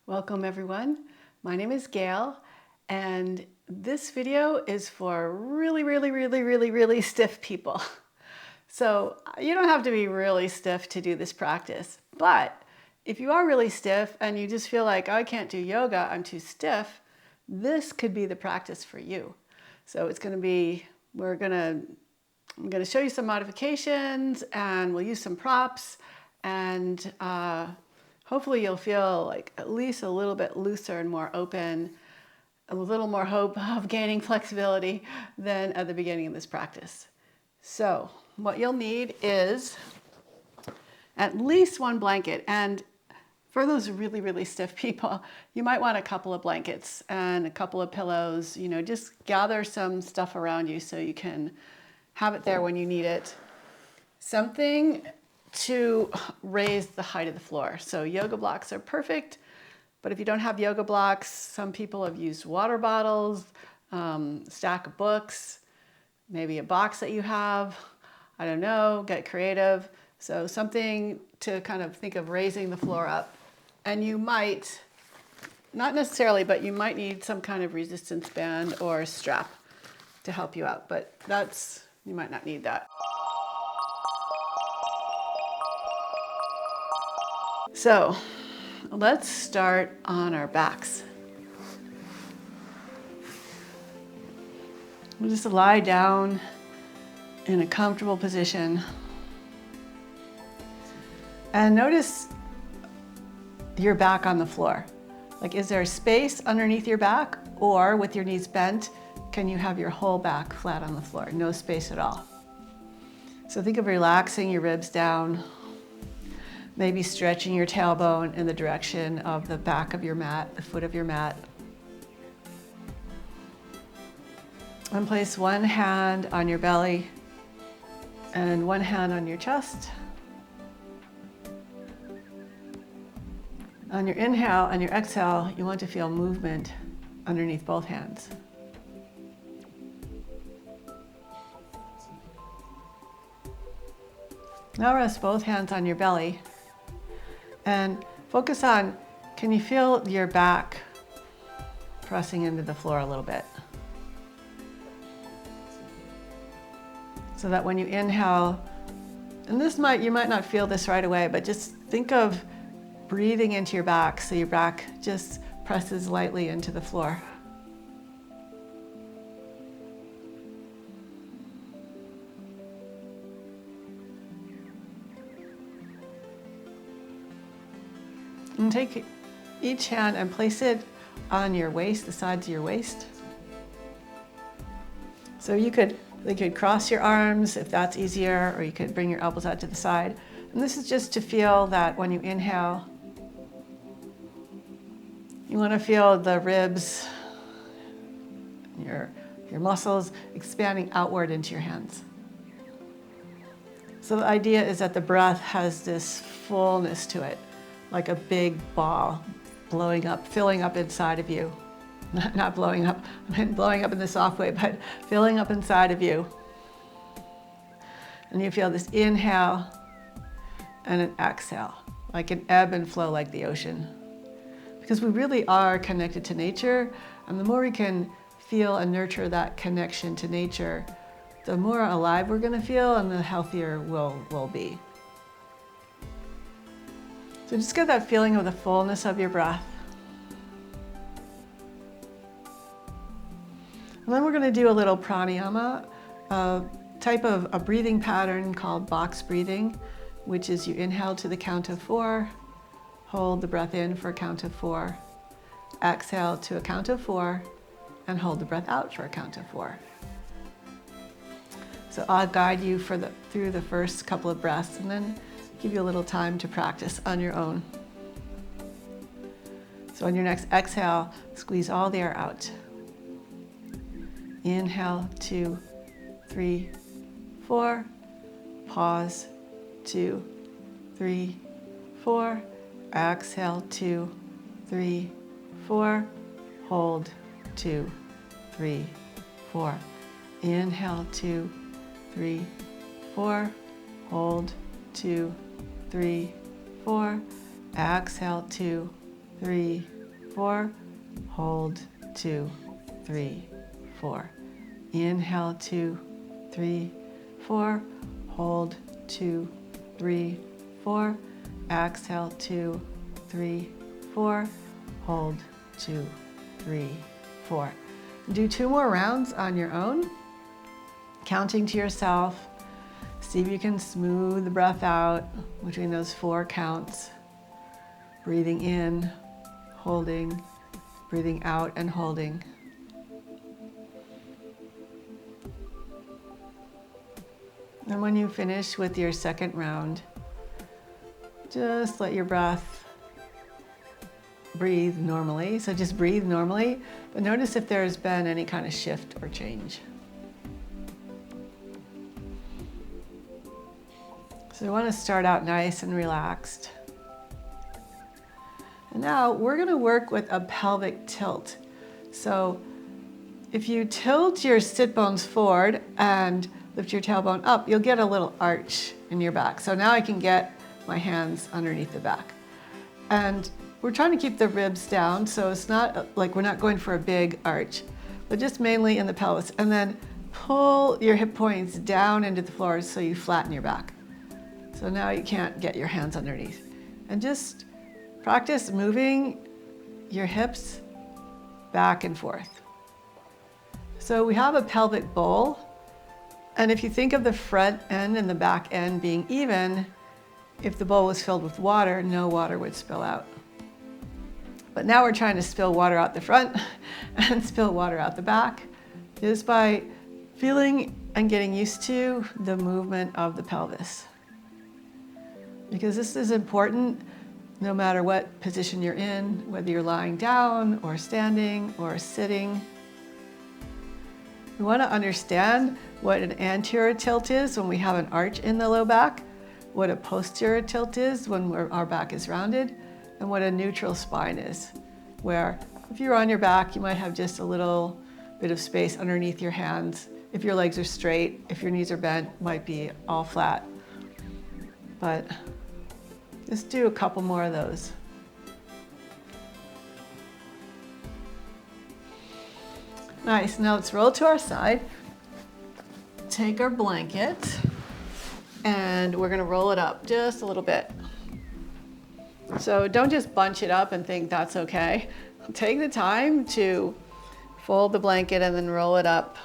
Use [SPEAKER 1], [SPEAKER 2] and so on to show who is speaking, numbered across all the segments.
[SPEAKER 1] Welcome everyone. My name is Gayle and this video is for really stiff people. So you don't have to be really stiff to do this practice, but if you are really stiff and you just feel like, oh, I can't do yoga, I'm too stiff, this could be the practice for you. So it's going to be, I'm going to show you some modifications and we'll use some props and hopefully you'll feel like at least a little bit looser and more open, a little more hope of gaining flexibility than at the beginning of this practice. So what you'll need is at least one blanket. And for those really stiff people, you might want a couple of blankets and a couple of pillows. You know, just gather some stuff around you so you can have it there when you need it. Something to raise the height of the floor. So yoga blocks are perfect, but if you don't have yoga blocks, some people have used water bottles, stack of books, maybe a box that you have, I don't know, get creative. So something to kind of think of raising the floor up. And you might, not necessarily, but you might need some kind of resistance band or strap to help you out, but you might not need that. So let's start on our backs. We'll just lie down in a comfortable position. And notice your back on the floor. Like, is there space underneath your back, or with your knees bent, can you have your whole back flat on the floor? No space at all. So think of relaxing your ribs down. Maybe stretching your tailbone in the direction of the back of your mat, the foot of your mat. And place one hand on your belly and one hand on your chest. On your inhale and your exhale, you want to feel movement underneath both hands. Now rest both hands on your belly. And focus on, can you feel your back pressing into the floor a little bit? So that when you inhale, and you might not feel this right away, but just think of breathing into your back so your back just presses lightly into the floor. And take each hand and place it on your waist, the sides of your waist. So you could cross your arms if that's easier, or you could bring your elbows out to the side. And this is just to feel that when you inhale, you want to feel the ribs, your muscles expanding outward into your hands. So the idea is that the breath has this fullness to it, like a big ball blowing up, filling up inside of you. Not blowing up, I mean blowing up in the soft way, but filling up inside of you. And you feel this inhale and an exhale, like an ebb and flow like the ocean. Because we really are connected to nature, and the more we can feel and nurture that connection to nature, the more alive we're gonna feel and the healthier we'll be. So just get that feeling of the fullness of your breath. And then we're going to do a little pranayama, a type of a breathing pattern called box breathing, which is you inhale to the count of 4, hold the breath in for a count of 4, exhale to a count of 4, and hold the breath out for a count of 4. So I'll guide you through the first couple of breaths and then give you a little time to practice on your own. So on your next exhale, squeeze all the air out. Inhale, 2, 3, 4. Pause, 2, 3, 4. Exhale, 2, 3, 4. Hold, 2, 3, 4. Inhale, 2, 3, 4. Hold, 2, 3, 4. Exhale, 2, 3, 4. Hold, 2, 3, 4. Inhale, 2, 3, 4. Hold, 2, 3, 4. Exhale, 2, 3, 4. Hold, 2, 3, 4. Do 2 more rounds on your own, counting to yourself. See if you can smooth the breath out between those 4 counts. Breathing in, holding, breathing out and holding. And when you finish with your second round, just let your breath breathe normally. So just breathe normally, but notice if there's been any kind of shift or change. So we want to start out nice and relaxed. And now we're going to work with a pelvic tilt. So if you tilt your sit bones forward and lift your tailbone up, you'll get a little arch in your back. So now I can get my hands underneath the back. And we're trying to keep the ribs down, so it's not like we're not going for a big arch, but just mainly in the pelvis. And then pull your hip points down into the floor so you flatten your back. So now you can't get your hands underneath. And just practice moving your hips back and forth. So we have a pelvic bowl, and if you think of the front end and the back end being even, if the bowl was filled with water, no water would spill out. But now we're trying to spill water out the front and spill water out the back just by feeling and getting used to the movement of the pelvis. Because this is important no matter what position you're in, whether you're lying down or standing or sitting. We want to understand what an anterior tilt is when we have an arch in the low back, what a posterior tilt is when our back is rounded, and what a neutral spine is, where if you're on your back, you might have just a little bit of space underneath your hands. If your legs are straight, if your knees are bent, it might be all flat. But just do a couple more of those. Nice, now let's roll to our side. Take our blanket and we're gonna roll it up just a little bit. So don't just bunch it up and think that's okay. Take the time to fold the blanket and then roll it up.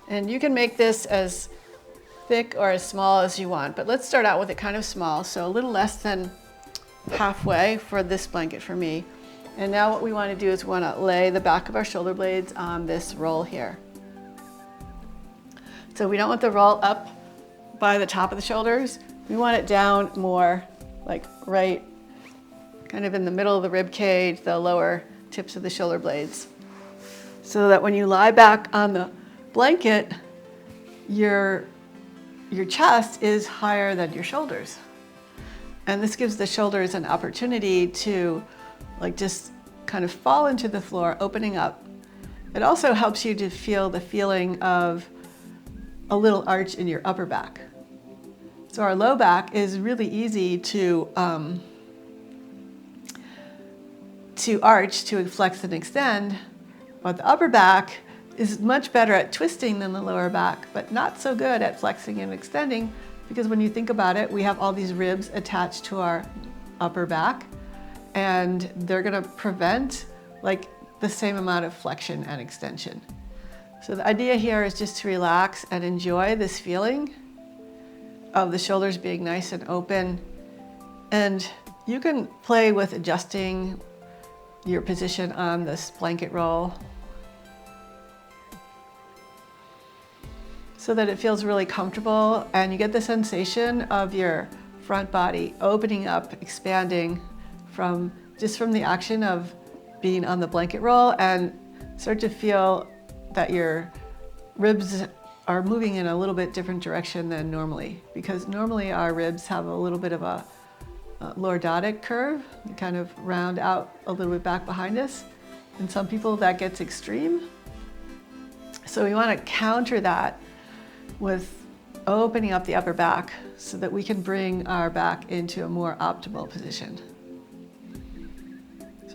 [SPEAKER 1] And you can make this as thick or as small as you want, but let's start out with it kind of small, so a little less than halfway for this blanket for me. And now what we want to do is we want to lay the back of our shoulder blades on this roll here. So we don't want the roll up by the top of the shoulders. We want it down more like right kind of in the middle of the rib cage, the lower tips of the shoulder blades. So that when you lie back on the blanket, your chest is higher than your shoulders. And this gives the shoulders an opportunity to like just kind of fall into the floor, opening up. It also helps you to feel the feeling of a little arch in your upper back. So our low back is really easy to arch, to flex and extend, but the upper back is much better at twisting than the lower back, but not so good at flexing and extending, because when you think about it, we have all these ribs attached to our upper back, and they're gonna prevent like the same amount of flexion and extension. So the idea here is just to relax and enjoy this feeling of the shoulders being nice and open. And you can play with adjusting your position on this blanket roll so that it feels really comfortable, and you get the sensation of your front body opening up, expanding from the action of being on the blanket roll, and start to feel that your ribs are moving in a little bit different direction than normally, because normally our ribs have a little bit of a lordotic curve. They kind of round out a little bit back behind us. In some people that gets extreme. So we want to counter that with opening up the upper back so that we can bring our back into a more optimal position.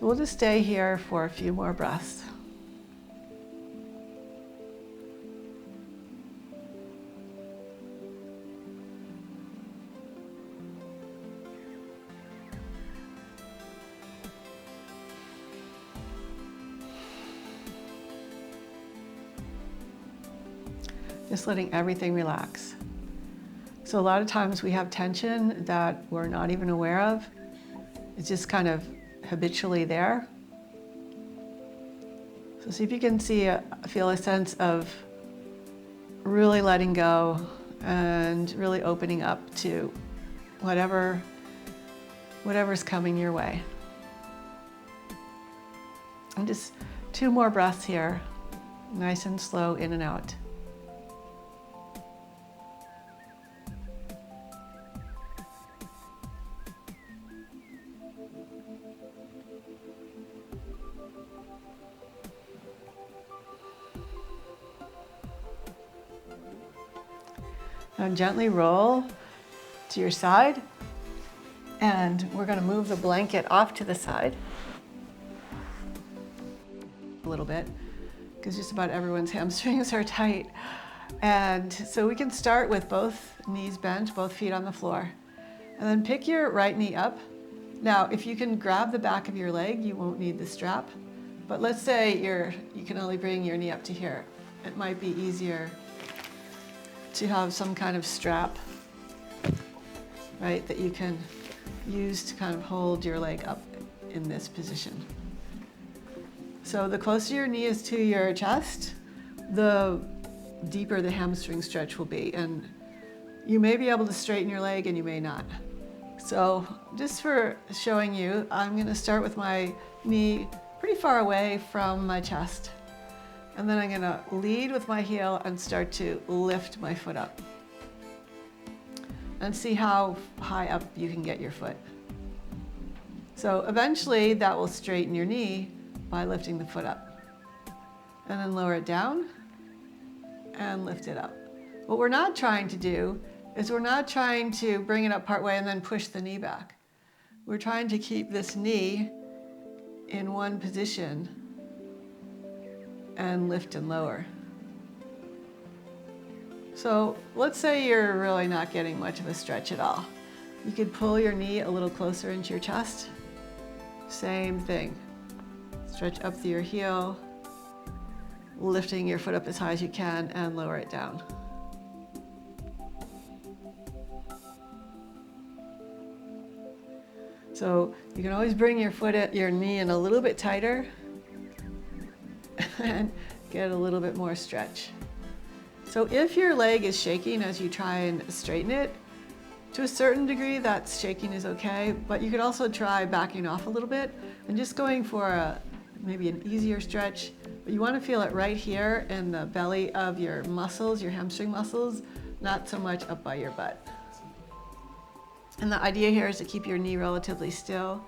[SPEAKER 1] So So we'll just stay here for a few more breaths. Just letting everything relax. So a lot of times we have tension that we're not even aware of. It's just kind of habitually there. So see if you can feel a sense of really letting go and really opening up to whatever's coming your way. And just 2 more breaths here, nice and slow in and out. Now gently roll to your side, and we're going to move the blanket off to the side a little bit because just about everyone's hamstrings are tight. And so we can start with both knees bent, both feet on the floor, and then pick your right knee up. Now, if you can grab the back of your leg, you won't need the strap. But let's say you can only bring your knee up to here. It might be easier to have some kind of strap, right, that you can use to kind of hold your leg up in this position. So the closer your knee is to your chest, the deeper the hamstring stretch will be. And you may be able to straighten your leg and you may not. So just for showing you, I'm going to start with my knee pretty far away from my chest. And then I'm going to lead with my heel and start to lift my foot up. And see how high up you can get your foot. So eventually that will straighten your knee by lifting the foot up. And then lower it down and lift it up. What we're not trying to do is we're not trying to bring it up partway and then push the knee back. We're trying to keep this knee in one position and lift and lower. So let's say you're really not getting much of a stretch at all. You could pull your knee a little closer into your chest. Same thing. Stretch up through your heel, lifting your foot up as high as you can and lower it down. So you can always bring your knee in a little bit tighter and get a little bit more stretch. So if your leg is shaking as you try and straighten it, to a certain degree that shaking is okay, but you could also try backing off a little bit and just going for maybe an easier stretch. But you want to feel it right here in the belly of your muscles, your hamstring muscles, not so much up by your butt. And the idea here is to keep your knee relatively still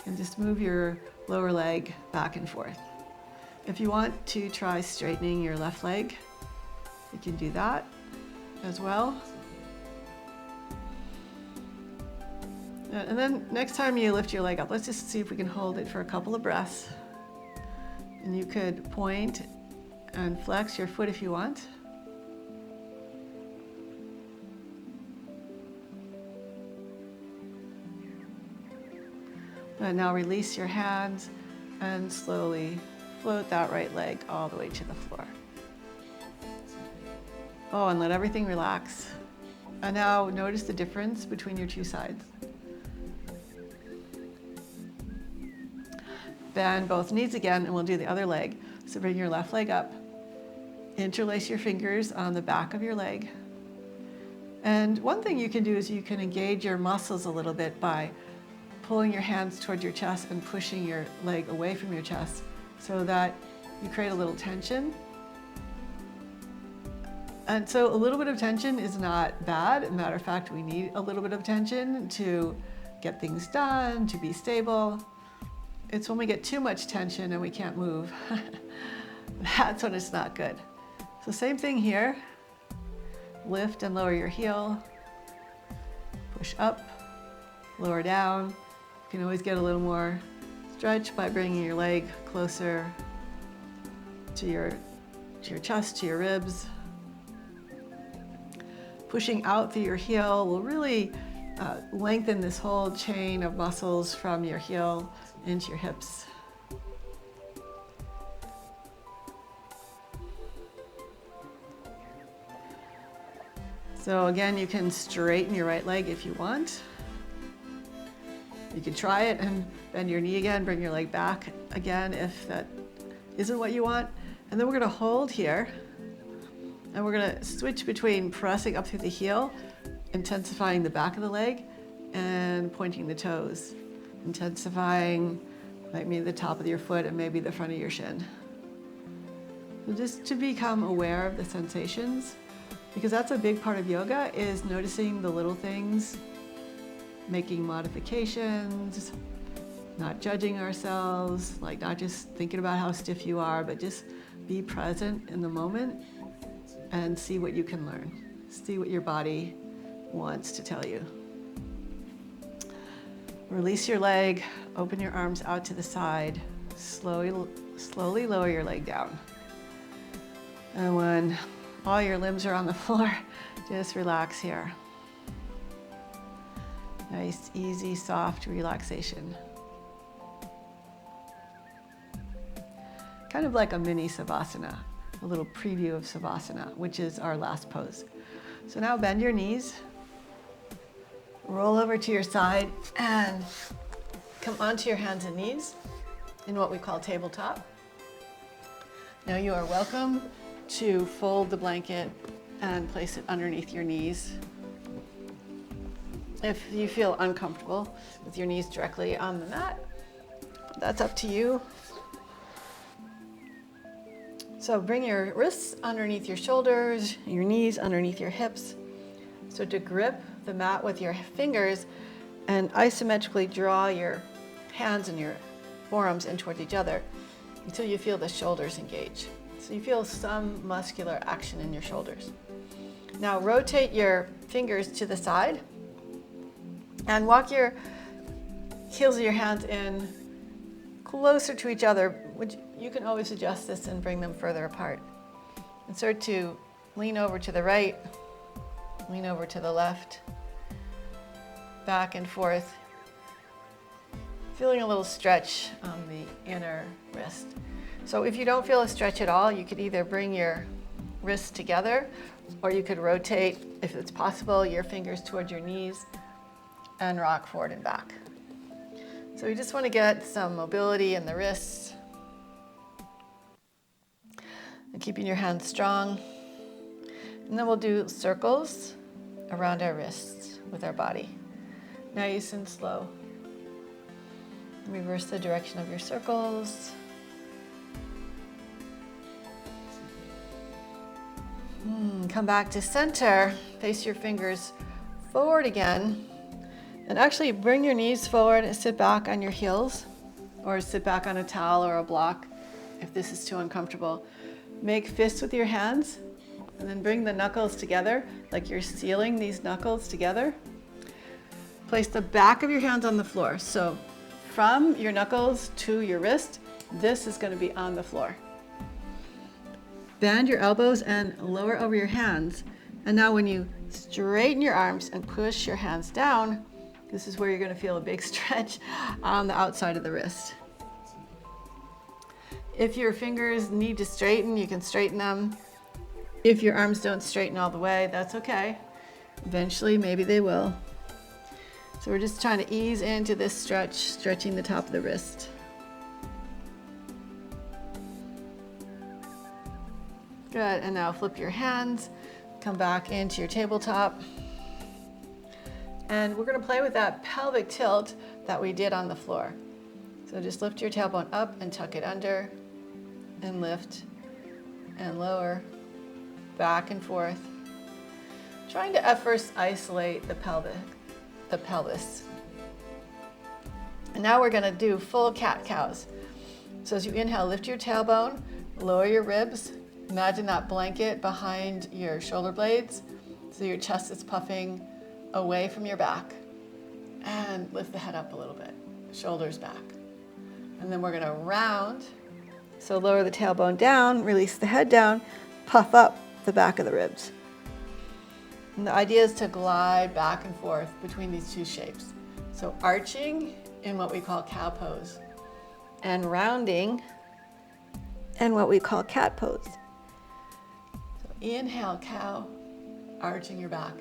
[SPEAKER 1] and just move your lower leg back and forth. If you want to try straightening your left leg, you can do that as well. And then next time you lift your leg up, let's just see if we can hold it for a couple of breaths. And you could point and flex your foot if you want. And now release your hands and slowly float that right leg all the way to the floor. Oh, and let everything relax. And now notice the difference between your two sides. Bend both knees again, and we'll do the other leg. So bring your left leg up, interlace your fingers on the back of your leg. And one thing you can do is you can engage your muscles a little bit by pulling your hands toward your chest and pushing your leg away from your chest so that you create a little tension. And so a little bit of tension is not bad. As a matter of fact, we need a little bit of tension to get things done, to be stable. It's when we get too much tension and we can't move. That's when it's not good. So same thing here. Lift and lower your heel. Push up, lower down. You can always get a little more Stretch by bringing your leg closer to your chest, to your ribs. Pushing out through your heel will really lengthen this whole chain of muscles from your heel into your hips. So again, you can straighten your right leg if you want. You can try it and bend your knee again, bring your leg back again if that isn't what you want. And then we're gonna hold here, and we're gonna switch between pressing up through the heel, intensifying the back of the leg, and pointing the toes, intensifying like maybe the top of your foot and maybe the front of your shin. So just to become aware of the sensations, because that's a big part of yoga, is noticing the little things, making modifications, not judging ourselves, like not just thinking about how stiff you are, but just be present in the moment and see what you can learn. See what your body wants to tell you. Release your leg, open your arms out to the side, slowly lower your leg down. And when all your limbs are on the floor, just relax here. Nice, easy, soft relaxation. Kind of like a mini Savasana, a little preview of Savasana, which is our last pose. So now bend your knees, roll over to your side, and come onto your hands and knees in what we call tabletop. Now you are welcome to fold the blanket and place it underneath your knees. If you feel uncomfortable with your knees directly on the mat, that's up to you. So bring your wrists underneath your shoulders, your knees underneath your hips. So to grip the mat with your fingers and isometrically draw your hands and your forearms in towards each other until you feel the shoulders engage. So you feel some muscular action in your shoulders. Now rotate your fingers to the side and walk your heels of your hands in closer to each other, which you can always adjust this and bring them further apart. And start to lean over to the right, lean over to the left, back and forth, feeling a little stretch on the inner wrist. So if you don't feel a stretch at all, you could either bring your wrists together, or you could rotate, if it's possible, your fingers towards your knees and rock forward and back. So we just want to get some mobility in the wrists and keeping your hands strong. And then we'll do circles around our wrists with our body. Nice and slow. Reverse the direction of your circles. Come back to center. Face your fingers forward again. And actually bring your knees forward and sit back on your heels, or sit back on a towel or a block if this is too uncomfortable. Make fists with your hands and then bring the knuckles together like you're sealing these knuckles together. Place the back of your hands on the floor. So from your knuckles to your wrist, this is going to be on the floor. Bend your elbows and lower over your hands. And now when you straighten your arms and push your hands down, this is where you're going to feel a big stretch on the outside of the wrist. If your fingers need to straighten, you can straighten them. If your arms don't straighten all the way, that's okay. Eventually, maybe they will. So we're just trying to ease into this stretch, stretching the top of the wrist. Good, and now flip your hands, come back into your tabletop. And we're gonna play with that pelvic tilt that we did on the floor. So just lift your tailbone up and tuck it under, and lift and lower, back and forth. Trying to at first isolate the pelvis. And now we're gonna do full cat-cows. So as you inhale, lift your tailbone, lower your ribs. Imagine that blanket behind your shoulder blades, so your chest is puffing away from your back. And lift the head up a little bit, shoulders back. And then we're gonna round. So lower the tailbone down, release the head down, puff up the back of the ribs. And the idea is to glide back and forth between these two shapes. So arching in what we call cow pose, and rounding in what we call cat pose. So inhale, cow, arching your back.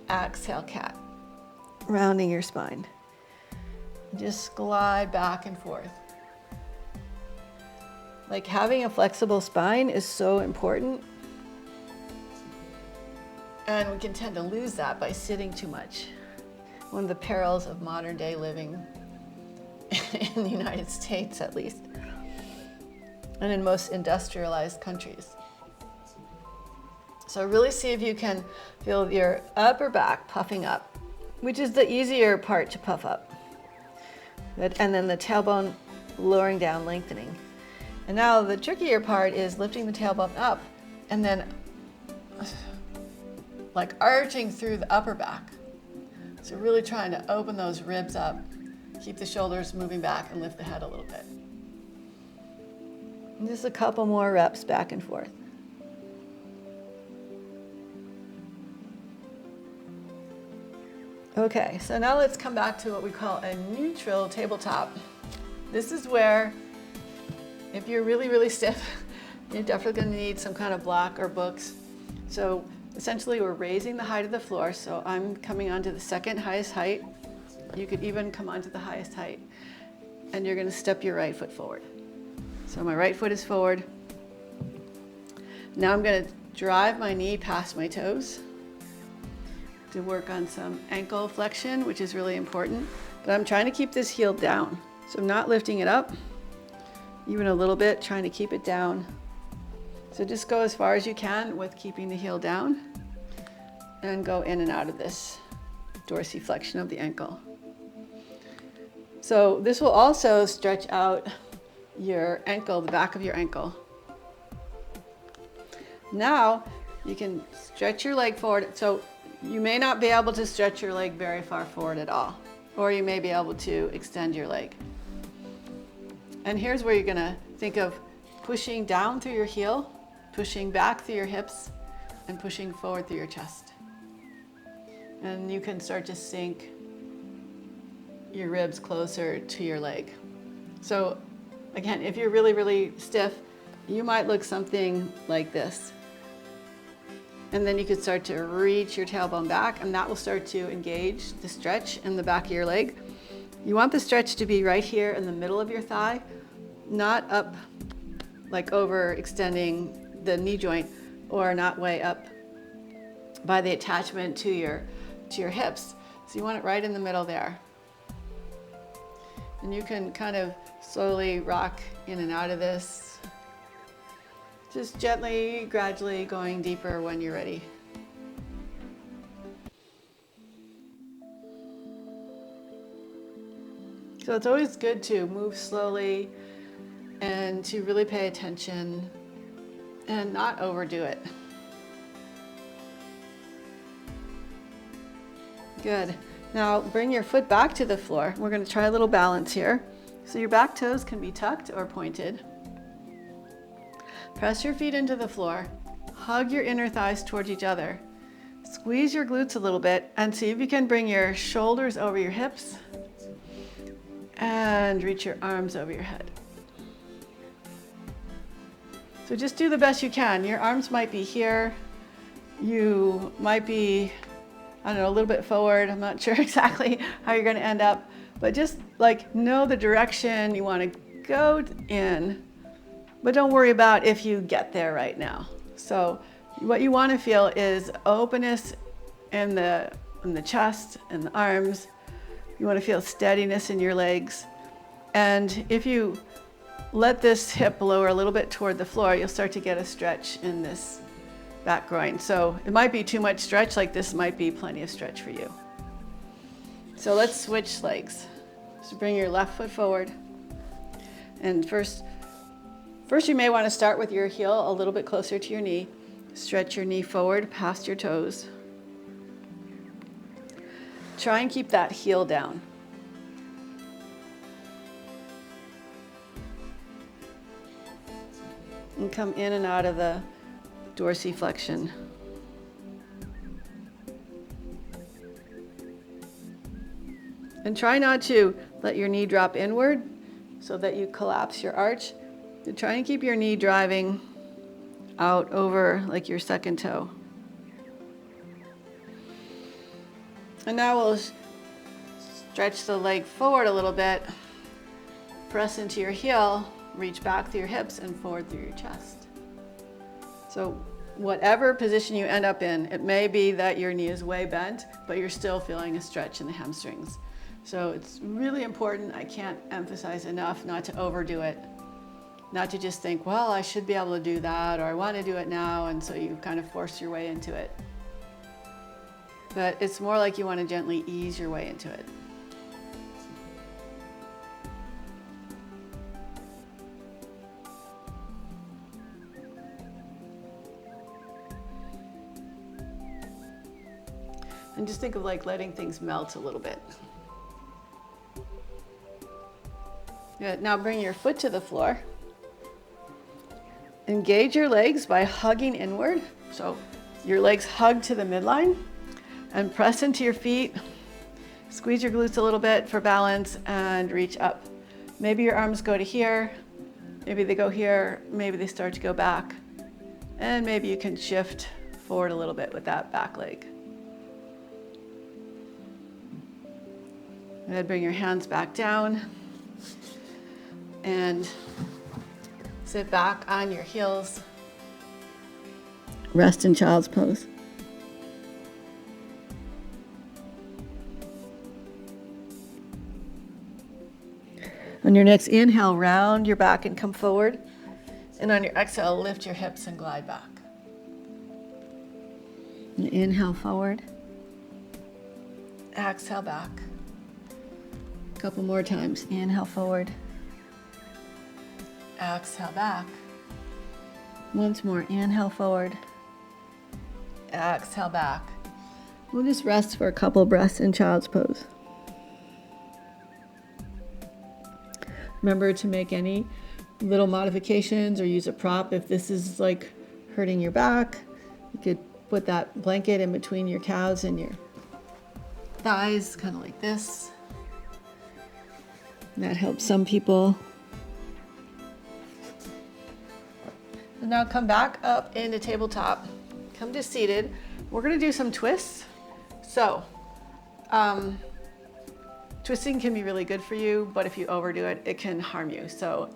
[SPEAKER 1] Exhale, cat, rounding your spine. Just glide back and forth. Like having a flexible spine is so important. And we can tend to lose that by sitting too much. One of the perils of modern day living in the United States, at least, and in most industrialized countries. So really see if you can feel your upper back puffing up, which is the easier part to puff up. And then the tailbone lowering down, lengthening. And now the trickier part is lifting the tailbone up and then like arching through the upper back. So really trying to open those ribs up, keep the shoulders moving back and lift the head a little bit. And just a couple more reps back and forth. Okay, so now let's come back to what we call a neutral tabletop. This is where, if you're really, really stiff, you're definitely going to need some kind of block or books. So essentially we're raising the height of the floor. So I'm coming onto the second highest height. You could even come onto the highest height. And you're going to step your right foot forward. So my right foot is forward. Now I'm going to drive my knee past my toes to work on some ankle flexion, which is really important. But I'm trying to keep this heel down. So I'm not lifting it up, even a little bit, trying to keep it down. So just go as far as you can with keeping the heel down and go in and out of this dorsiflexion of the ankle. So this will also stretch out your ankle, the back of your ankle. Now you can stretch your leg forward. So you may not be able to stretch your leg very far forward at all, or you may be able to extend your leg. And here's where you're gonna think of pushing down through your heel, pushing back through your hips, and pushing forward through your chest. And you can start to sink your ribs closer to your leg. So again, if you're really, really stiff, you might look something like this. And then you could start to reach your tailbone back, and that will start to engage the stretch in the back of your leg. You want the stretch to be right here in the middle of your thigh, not up like over extending the knee joint, or not way up by the attachment to your hips. So you want it right in the middle there. And you can kind of slowly rock in and out of this. Just gently, gradually going deeper when you're ready. So it's always good to move slowly and to really pay attention and not overdo it. Good. Now bring your foot back to the floor. We're going to try a little balance here. So your back toes can be tucked or pointed. Press your feet into the floor. Hug your inner thighs towards each other. Squeeze your glutes a little bit and see if you can bring your shoulders over your hips and reach your arms over your head. So just do the best you can. Your arms might be here. You might be, I don't know, a little bit forward. I'm not sure exactly how you're going to end up, but just like know the direction you want to go in. But don't worry about if you get there right now. So what you want to feel is openness in the chest and the arms. You want to feel steadiness in your legs. And if you let this hip lower a little bit toward the floor, you'll start to get a stretch in this back groin. So it might be too much stretch, like this might be plenty of stretch for you. So let's switch legs. So bring your left foot forward. And first you may want to start with your heel a little bit closer to your knee. Stretch your knee forward past your toes. Try and keep that heel down. and come in and out of the dorsiflexion. And try not to let your knee drop inward so that you collapse your arch. And try and keep your knee driving out over like your second toe. And now we'll stretch the leg forward a little bit. Press into your heel, reach back through your hips and forward through your chest. So whatever position you end up in, it may be that your knee is way bent, but you're still feeling a stretch in the hamstrings. So it's really important, I can't emphasize enough, not to overdo it. Not to just think, well, I should be able to do that, or I want to do it now, and so you kind of force your way into it. But it's more like you want to gently ease your way into it. And just think of like letting things melt a little bit. Yeah, now bring your foot to the floor. Engage your legs by hugging inward. So your legs hug to the midline and press into your feet. Squeeze your glutes a little bit for balance and reach up. Maybe your arms go to here. Maybe they go here. Maybe they start to go back. And maybe you can shift forward a little bit with that back leg. And then bring your hands back down and sit back on your heels. Rest in child's pose. On your next inhale, round your back and come forward. And on your exhale, lift your hips and glide back. And inhale forward. Exhale back. A couple more times. Inhale forward. Exhale back. Once more. Inhale forward. Exhale back. We'll just rest for a couple breaths in child's pose. Remember to make any little modifications or use a prop. If this is like hurting your back, you could put that blanket in between your calves and your thighs, kind of like this. And that helps some people. And now come back up into tabletop. Come to seated. We're going to do some twists. So, twisting can be really good for you, but if you overdo it, it can harm you. So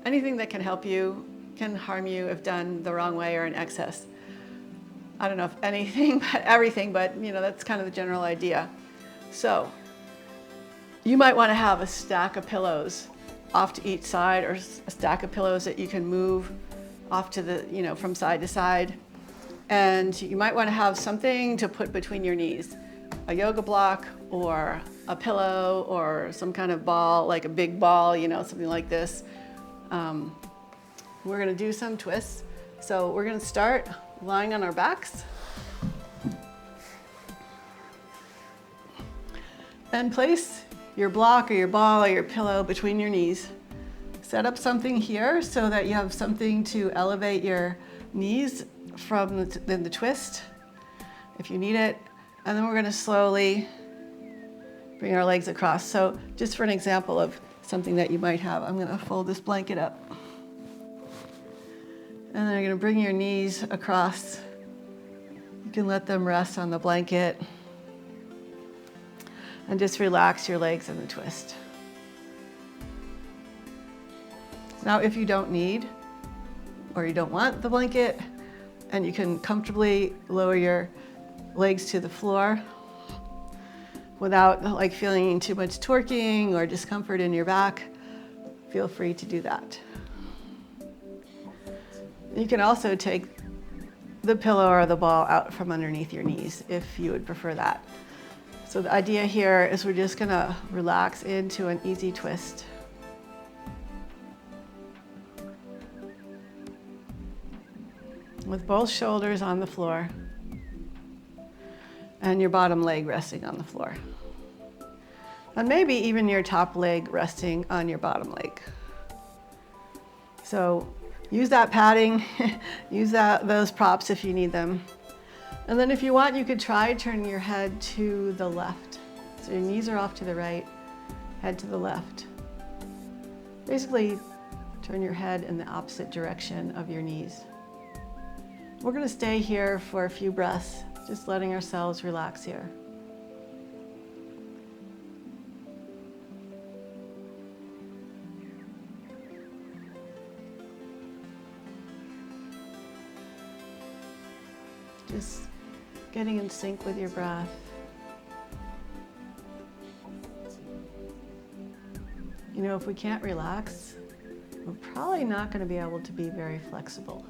[SPEAKER 1] anything that can help you can harm you if done the wrong way or in excess. I don't know if anything, but everything, but you know, that's kind of the general idea. So you might want to have a stack of pillows off to each side, or a stack of pillows that you can move off to the, you know, from side to side. And you might want to have something to put between your knees, a yoga block or a pillow or some kind of ball, like a big ball, you know, something like this. We're going to do some twists. So we're going to start lying on our backs. And place your block or your ball or your pillow between your knees. Set up something here so that you have something to elevate your knees from the twist, if you need it. And then we're going to slowly bring our legs across. So just for an example of something that you might have, I'm going to fold this blanket up. And then you're going to bring your knees across. You can let them rest on the blanket. And just relax your legs in the twist. Now, if you don't need or you don't want the blanket, and you can comfortably lower your legs to the floor without like feeling too much torquing or discomfort in your back, feel free to do that. You can also take the pillow or the ball out from underneath your knees if you would prefer that. So the idea here is we're just gonna relax into an easy twist. With both shoulders on the floor and your bottom leg resting on the floor. And maybe even your top leg resting on your bottom leg. So use that padding, use those props if you need them. And then if you want, you could try turning your head to the left. So your knees are off to the right, head to the left. Basically, turn your head in the opposite direction of your knees. We're going to stay here for a few breaths, just letting ourselves relax here. Just getting in sync with your breath. You know, if we can't relax, we're probably not going to be able to be very flexible.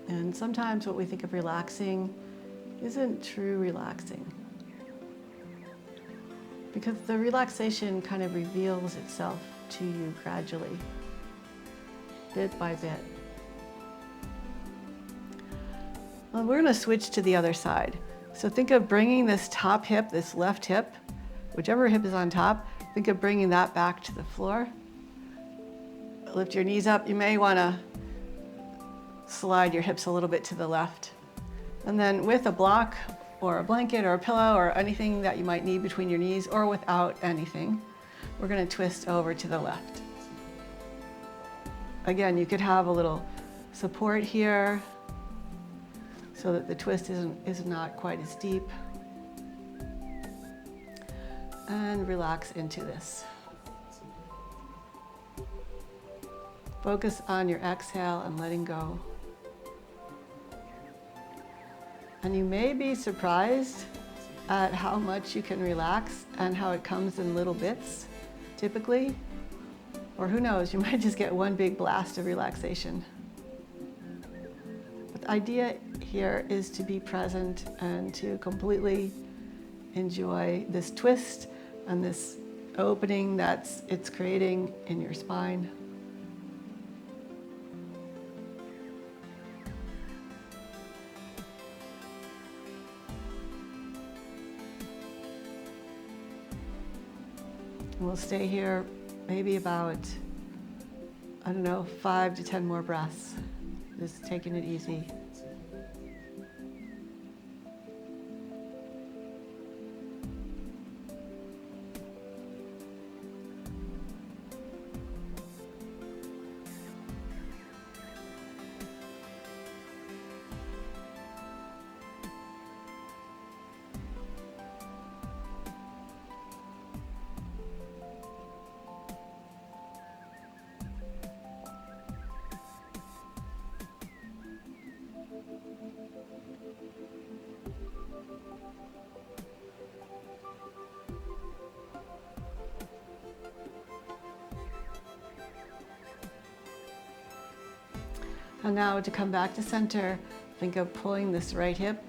[SPEAKER 1] And sometimes what we think of relaxing isn't true relaxing. Because the relaxation kind of reveals itself to you gradually, bit by bit. Well, we're going to switch to the other side. So think of bringing this top hip, this left hip, whichever hip is on top, think of bringing that back to the floor. Lift your knees up. You may want to slide your hips a little bit to the left. And then with a block or a blanket or a pillow or anything that you might need between your knees, or without anything, we're going to twist over to the left. Again, you could have a little support here so that the twist is not quite as deep. And relax into this. Focus on your exhale and letting go. And you may be surprised at how much you can relax and how it comes in little bits, typically. Or who knows, you might just get one big blast of relaxation. But the idea here is to be present and to completely enjoy this twist and this opening it's creating in your spine. And we'll stay here maybe about, 5 to 10 more breaths. Just taking it easy. And now to come back to center, think of pulling this right hip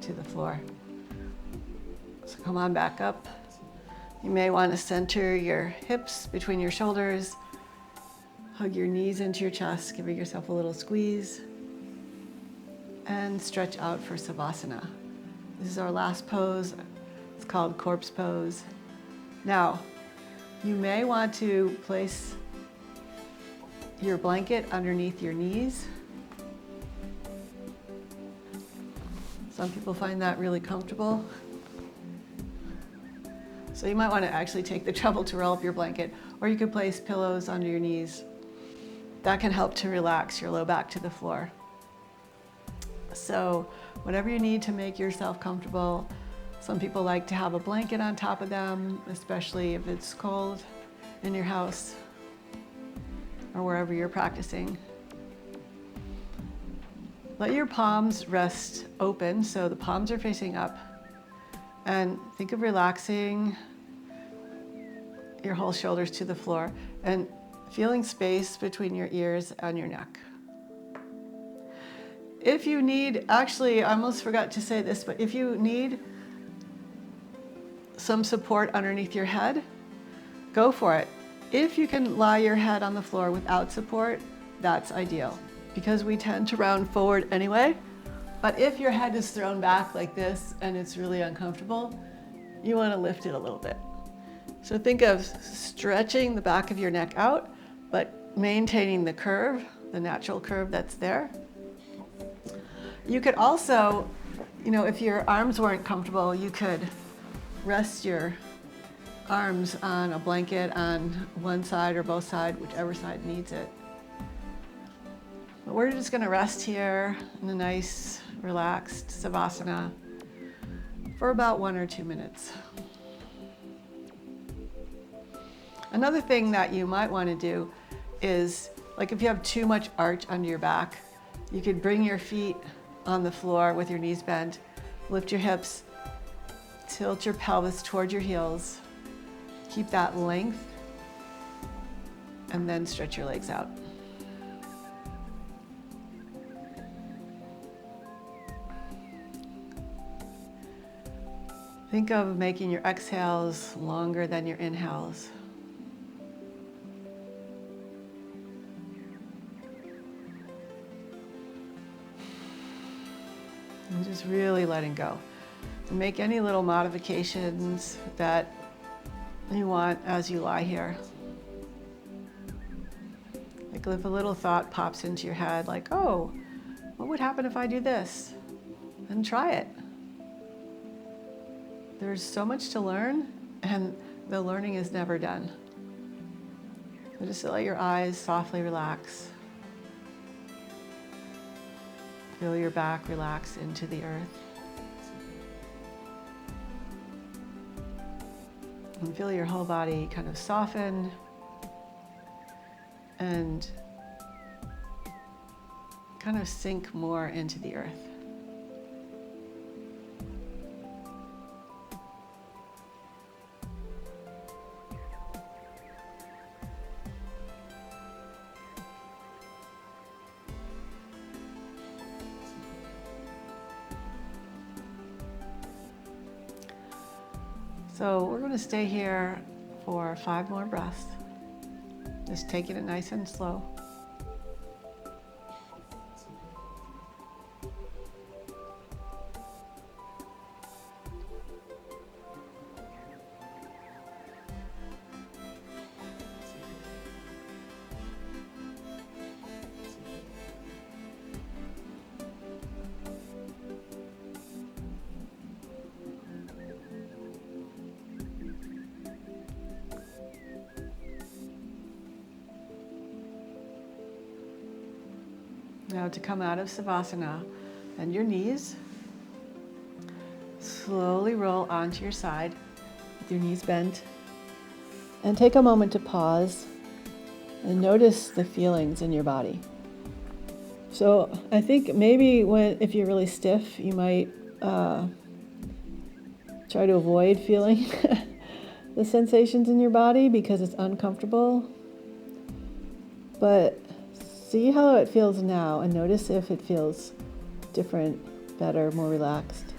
[SPEAKER 1] to the floor. So come on back up. You may want to center your hips between your shoulders. Hug your knees into your chest, giving yourself a little squeeze. And stretch out for Savasana. This is our last pose. It's called corpse pose. Now, you may want to place your blanket underneath your knees. Some people find that really comfortable. So you might want to actually take the trouble to roll up your blanket, or you could place pillows under your knees. That can help to relax your low back to the floor. So whatever you need to make yourself comfortable. Some people like to have a blanket on top of them, especially if it's cold in your house or wherever you're practicing. Let your palms rest open, so the palms are facing up. And think of relaxing your whole shoulders to the floor and feeling space between your ears and your neck. If you need, actually, I almost forgot to say this, but if you need some support underneath your head, go for it. If you can lie your head on the floor without support, that's ideal, because we tend to round forward anyway. But if your head is thrown back like this and it's really uncomfortable, you want to lift it a little bit. So think of stretching the back of your neck out, but maintaining the curve, the natural curve that's there. You could also, if your arms weren't comfortable, you could rest your arms on a blanket on one side or both sides, whichever side needs it. But we're just going to rest here in a nice, relaxed savasana for about 1 or 2 minutes. Another thing that you might want to do is, like if you have too much arch under your back, you could bring your feet on the floor with your knees bent, lift your hips, tilt your pelvis towards your heels, keep that length, and then stretch your legs out. Think of making your exhales longer than your inhales. And just really letting go. And make any little modifications that you want as you lie here. Like if a little thought pops into your head, like, oh, what would happen if I do this? Then try it. There's so much to learn, and the learning is never done. So just let your eyes softly relax. Feel your back relax into the earth. And feel your whole body kind of soften and kind of sink more into the earth. So we're going to stay here for 5 more breaths. Just taking it nice and slow. Now to come out of Savasana, bend your knees, slowly roll onto your side with your knees bent, and take a moment to pause and notice the feelings in your body. So I think maybe if you're really stiff, you might try to avoid feeling the sensations in your body because it's uncomfortable. But see how it feels now and notice if it feels different, better, more relaxed.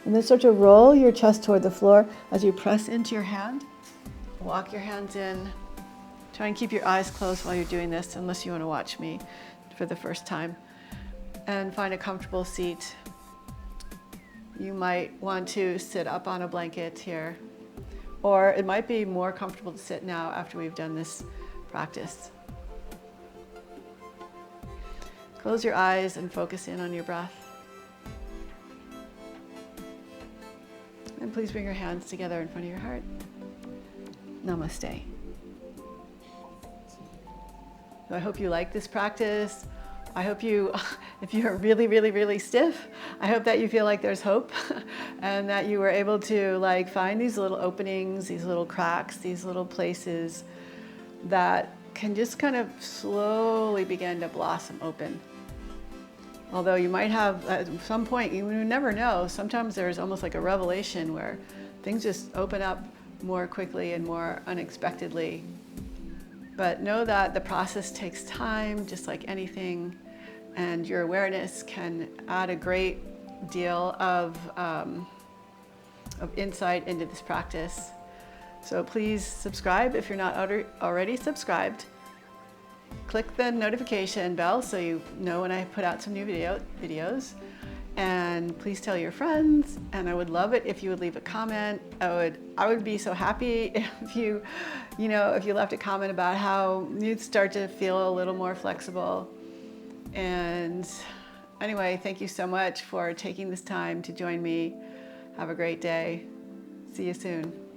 [SPEAKER 1] And then start to roll your chest toward the floor as you press into your hand. Walk your hands in. Try and keep your eyes closed while you're doing this, unless you want to watch me for the first time. And find a comfortable seat. You might want to sit up on a blanket here, or it might be more comfortable to sit now after we've done this practice. Close your eyes and focus in on your breath. And please bring your hands together in front of your heart. Namaste. So I hope you like this practice. I hope if you're really, really, really stiff, I hope that you feel like there's hope and that you were able to find these little openings, these little cracks, these little places that can just kind of slowly begin to blossom open. Although you might have, at some point, you never know, sometimes there's almost like a revelation where things just open up more quickly and more unexpectedly. But know that the process takes time, just like anything, and your awareness can add a great deal of insight into this practice. So please subscribe if you're not already subscribed. Click the notification bell so you know when I put out some new videos. And please tell your friends, and I would love it if you would leave a comment. I would be so happy if you left a comment about how you'd start to feel a little more flexible. And anyway, thank you so much for taking this time to join me. Have a great day. See you soon.